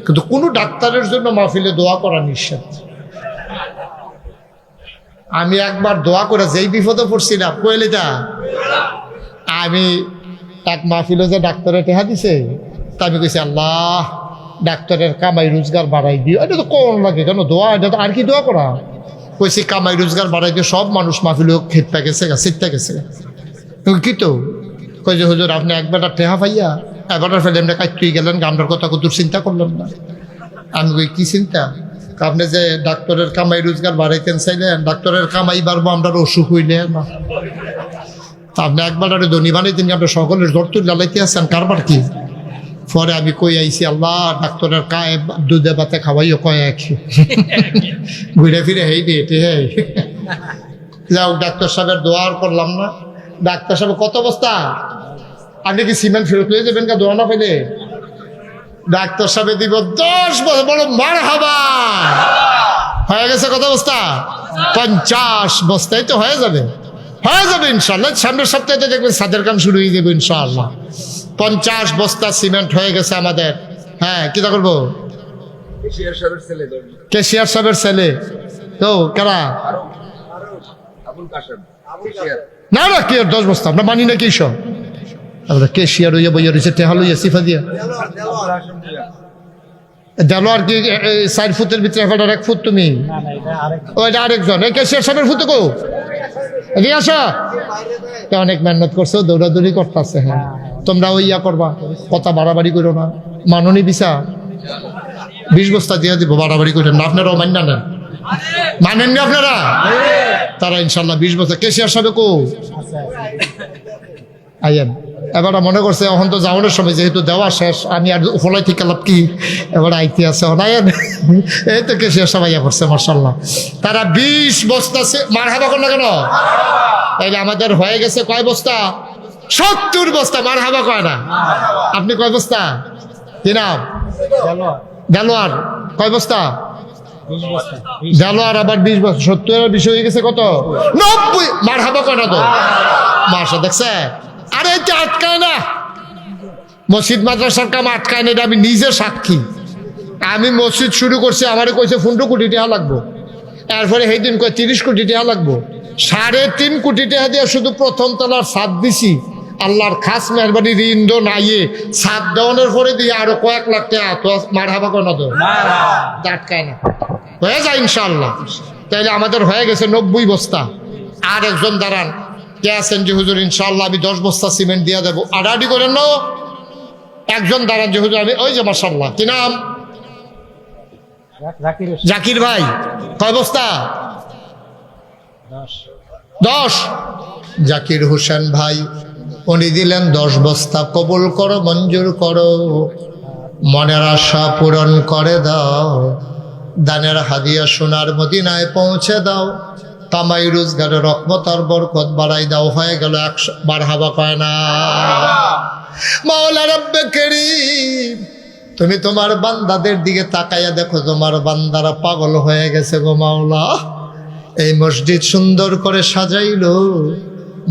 কিন্তু কোনো ডাক্তারের জন্য মাহফিলে দোয়া করা নিষেধ। আমি একবার দোয়া করে যেই বিপদে পড়ছিলাম কইলেটা আমি এক মাহফিলে যে ডাক্তারে টেহা দিছে তা আমি কইছি আল্লাহ ডাক্তারের কামাই রোজগার বাড়াই দিও। এটা তো কোন লাগে কেন দোয়া, এটা তো আর কি দোয়া করা। কইছি কামাই রোজগার বাড়াই দিয়ে সব মানুষ মাহফিলে খেতে গেছে সিটটা গেছে কি তো কই যে হুজুর আপনি একবেলা টেহা পাইয়া এবারটা ফেলে এমনি কাটতেই গেলেন, গামটার কথা কত চিন্তা করলেন না। আমি কই কি চিন্তা, আপনি যে ডাক্তারের কামাই রোজগার বাড়াইতেন চাইলেন, ডাক্তারের কামাই বাড়বো আমরা অসুখ হইলে না। আপনি একবার ধনী বানাইতেন, আপনি সকলের জ্বর তুলে জ্বালাইতে আসছেন কারবার কি। পরে আমি কই আইছি আল্লাহ ডাক্তারের কায়ে দুধে ভাতে খাওয়াইও কয় এক ঘুরে ফিরে হেই দিয়ে হে যাও ডাক্তার সাহেবের দোয়ার করলাম না। ডাক্তার সাহেব কত অবস্থা, আপনি কি সিমেন্ট ফেরত নিয়ে যাবেন কা দোয়া না পেলে? ডাক্তার সাহেব দিব 10 বছর বড় মার হাবা হয়ে গেছে। কত বস্তা? 50 বস্তায় তো হয়ে যাবে ইনশাল্লাহ। সামনের সপ্তাহে দেখবেন ছাদের কাম শুরু হয়ে যাবে ইনশাআল্লাহ। 50 বস্তা সিমেন্ট হয়ে গেছে আমাদের। হ্যাঁ কিটা করবো? কেশিয়ার সাহেবের ছেলে তো কারা না না কি 10 বস্তা আমরা মানি না কি সব আমরা কেশিয়ার হইয়া বইয়া রয়েছে টেহা লইয়া সিফা দিয়া জানো আর কি 4 ফুটের ভিতরে ফেটার 1 ফুট তুমি ওইটা আরেকজন এই কেশিয়ার সাহেবের ফুট কো এদিকে আসো। অনেক মেহনত করছো, দৌড়াদৌড়ি করতেছে। হ্যাঁ তোমরা ওই ইয়া করবা, কথা বাড়াবাড়ি করো না। মাননি বিসা 20 বস্তা দিয়ে দিব, বাড়াবাড়ি করেন না। আপনারাও মান্য নেন, মানেননি আপনারা? তারা ইনশাল্লাহ 20 বস্তা। কেশিয়ার সাহেব কো আইয়েন। এবার মনে করছে এখন তো যাওয়ানোর সময়, যেহেতু দেওয়া শেষ আমি আর ফলাই থেকে লাভ কি, এবার আইতে আছে আইয়েন। এই তো কেশিয়ার সবাই ইয়া করছে মার্শাল্লাহ। তারা 20 বস্তা মার হাবা কর না কেন? তাইলে আমাদের হয়ে গেছে কয় বস্তা? 70 বস্তা। মার হাবা কয় না? আপনি কয় বস্তা? কি নাম? দেলোয়ার। কয় বস্তা? দেলোয়ার আবার 20 বস্তা। 70 এর বিষয় হয়ে গেছে কত? 90। মার হাবা কয় না তো? মার্শা দেখছে। আরে এটা আটকায় না, মসজিদ মাদ্রাসার কাম আটকায় না, এটা আমি নিজে সাক্ষী। আমি মসজিদ শুরু করছি, আমারে কইছে 15 কোটি টাকা লাগবো। এরপরে সেই দিন কয় 30 কোটি টাকা লাগবো। 3.5 কোটি টাকা দিয়ে শুধু প্রথম তলার ছাদ দিছি। আল্লাহর খাস মেহরবানি ঋণ দো নাইয়ে ছাদ দেওয়ানোর পরে দিয়ে আরো কয়েক লাখ টাকা। তো মার হাবা কোনো তো আটকায় না, হয়ে যায় ইনশাল্লাহ। তাইলে আমাদের হয়ে গেছে 90 বস্তা। আর একজন দাঁড়ান, কে আছেন যে হুজুর ইনশাআল্লাহ আমি 10 বস্তা সিমেন্ট দিয়ে দেবো, আড়াআড়ি করেন না। একজন দাঁড়ান যে হুজুর আমি, ওই যে মাশাআল্লাহ কি নাম? জাকির ভাই। কয় বস্তা? 10। জাকির হোসেন ভাই উনি দিলেন 10 বস্তা। কবুল করো, মঞ্জুর করো, মনের আশা পূরণ করে দাও, দানের হাদিয়া সোনার মদিনায় পৌঁছে দাও, কামাই রোজগারের রহমত আর বরকত বাড়াই দাও। হয়ে গেল 100। মারহাবা কয় না? মাওলা রব্বে করিম তুমি তোমার বান্দাদের দিকে তাকাইয়া দেখো, তোমার বান্দারা পাগল হয়ে গেছে গো মাওলা। এই মসজিদ সুন্দর করে সাজাইলো,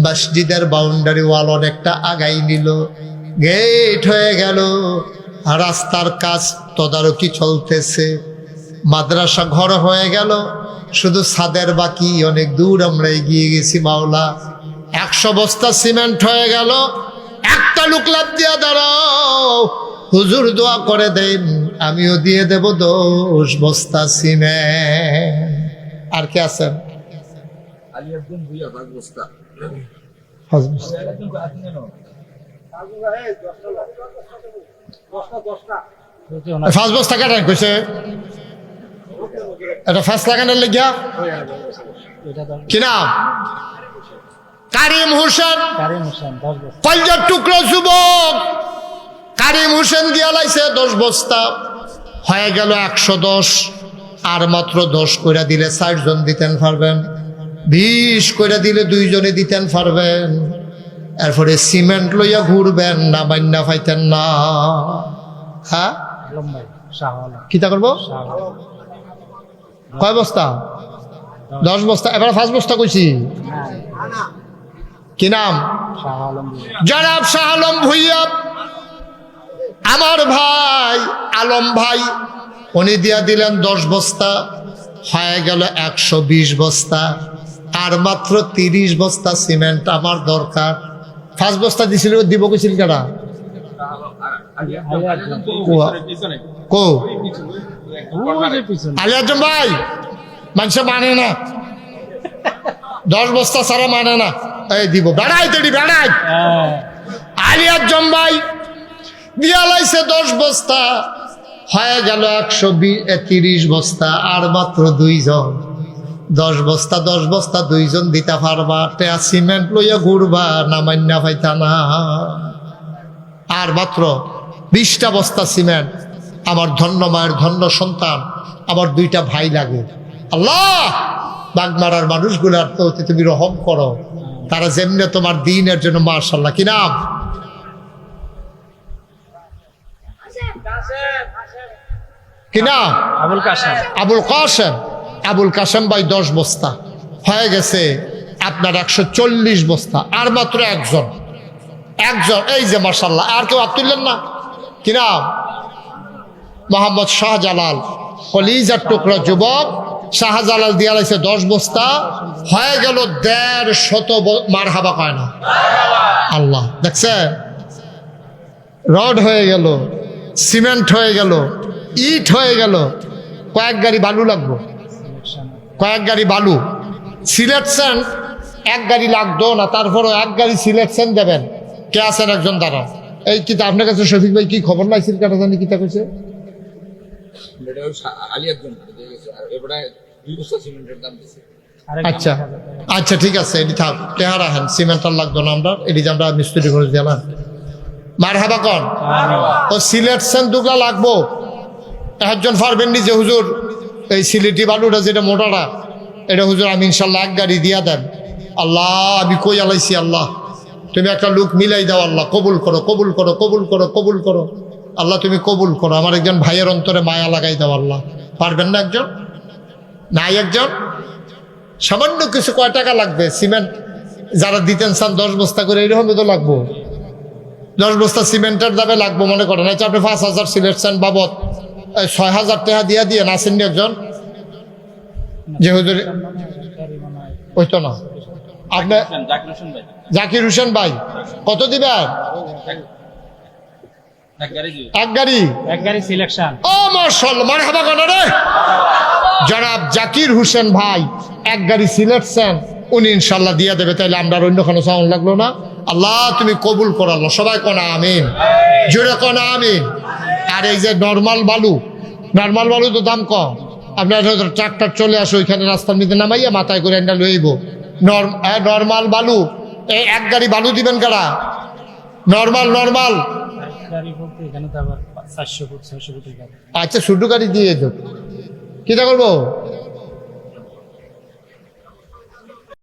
মসজিদের বাউন্ডারি ওয়াল অনেকটা আগাই নিল, গেট হয়ে গেল, রাস্তার কাজ তদারকি চলতেছে, মাদ্রাসা ঘর হয়ে গেল, শুধু ছাদের বাকি। অনেক দূর আমরা এগিয়ে গেছি মাওলা। 100 বস্তা সিমেন্ট হয়ে গেল। একটা লোক লাভ দিয়া দাঁড়াও, হুজুর দোয়া করে দেন, আমিও দিয়ে দেব 10 বস্তা সিমেন্ট। আর কে আছেন? পাঁচ বস্তা কাটাই কইছে, এটা ফার্স্ট লাগানোর লেগিয়া কি নাম? কারিম হোসেন। কলজার টুকরো যুবক কারিম হোসেন দিয়া লাইছে 10 বস্তা। হয়ে গেল 110। আর মাত্র 10 করে দিলে 60 জন দিতেন পারবেন, 20 করে দিলে 2 জনে দিতেন পারবেন। এরপরে সিমেন্ট লইয়া ঘুরবেন না, বান্না পাইতেন না। হ্যাঁ কিতা করবো? কয় বস্তা? 10 বস্তা। এবার 5 বস্তা কইছি। কি নাম? জনাব শাহ আলম ভুইয়া। আমার ভাই আলম ভাই উনি দিয়া দিলেন 10 বস্তা, হয়ে গেল 120 বস্তা। আর মাত্র 30 বস্তা সিমেন্ট আমার দরকার। 5 বস্তা দিছিল, দিব কইছিল কেডা? কো আলী আজম ভাই, মানুষ মানে না, 10 বস্তা ছাড়া মানে না। এই দিব, বেড়াই তেড়ি বেড়াই। আলী আজম ভাই দিয়া লাইছে 10 বস্তা, হয়ে গেল 130 বস্তা। আর মাত্র 2 জন। 10 বস্তা 10 বস্তা 2 জন দিতে পারবা? টেয়া সিমেন্ট লইয়া ঘুরবা না মান্না পাইতা না। আর মাত্র 20টা বস্তা সিমেন্ট। আমার ধন্য মায়ের ধন্য সন্তান, আমার 2টা ভাই লাগে। আল্লাহ, বাগমারার মানুষগুলার তো তুমি রহম করো, তারা যেমনি তোমার দিনের জন্য মাশাআল্লাহ। কি নাম? কি নাম? আবুল কাসেম। আবুল কাসেম। আবুল কাসেম ভাই 10 বস্তা, হয়ে গেছে আপনার 140 বস্তা। আর মাত্র একজন, এই যে মাশাআল্লাহ। আর কেউ তুললেন না? কি নাম? মোহাম্মদ শাহজালাল, কলিজার টুকরা যুবক। শাহজালাল দিয়া লাইছে 10 বস্তা, হয়ে গেল 150 মারহাবা কয় না? আল্লাহ, দেখছেন? রড হয়ে গেল, সিমেন্ট হয়ে গেল, ইট হয়ে গেল। কয়েক গাড়ি বালু লাগবো, কয়েক গাড়ি বালু। সিলেকশন 1 গাড়ি লাগতো না, তারপরও 1 গাড়ি সিলেকশন দেবেন। কে আছেন? একজন দাঁড়া। এই কিতা আপনার কাছে শফিক ভাই কি খবর নাইছিল কাটা জানি কিতা কইছে? আচ্ছা আচ্ছা, ঠিক আছে, এটি থাক, টেহা রাখেন। সিমেন্টার লাগতো না, আমরা এটি আমরা মিস্ত্রি করে দিলাম। মারহাবা কন। ও সিলেকশন দুগলা লাগবো। একজন পারবেন নি যে হুজুর এই সিলেটি বালুটা যেটা মোটাটা, এটা হুজুর আমি ইনশাল্লাহ 1 গাড়ি দিয়া দেন। আল্লাহ, আমি কই আলাইছি, আল্লাহ তুমি একটা লোক মিলাই দাও, আল্লাহ কবুল করো, কবুল করো, কবুল করো, কবুল করো। আল্লাহ তুমি কবুল করো। আমার একজন ভাইয়ের অন্তরে মায়া লাগাই দাও আল্লাহ। পারবেন না একজন? নাই একজন? সামান্য কিছু কয় টাকা লাগবে? সিমেন্ট যারা দিতেন চান 10 বস্তা করে, এরকম তো লাগবো। 10 বস্তা সিমেন্টের দামে লাগবো মনে করেন। আচ্ছা, আপনি 5,000 সিলেকশন বাবদ 6,000 টাকা দিয়ে আসেননি একজন? যে হুজুর ওই তো না, আপনি জাকির হোসেন ভাই কত দিবেন? 1 গাড়ি সিলেকশন। ও মাশাআল্লাহ, মারহাবা করেন রে। জনাব জাকির হোসেন ভাই 1 গাড়ি সিলেকশন উনি ইনশাল্লাহ দিয়ে দেবে। তাইলে আমরা অন্য কোনো সাউন্ড লাগলো না। আল্লাহ তুমি কবুল করো আল্লাহ। সবাই কোন আমিন, জোরে কোন আমিন। আর এই যে নর্মাল বালু তো দাম কম। আপনার ট্রাক্টর চলে আসো, ওইখানে রাস্তার মধ্যে নামাইয়া মাথায় করে একটা লইব। নর্মাল বালু, এই 1 গাড়ি বালু দিবেন কারা? নর্মাল আচ্ছা, ছোট গাড়ি দিয়ে কিটা করবো?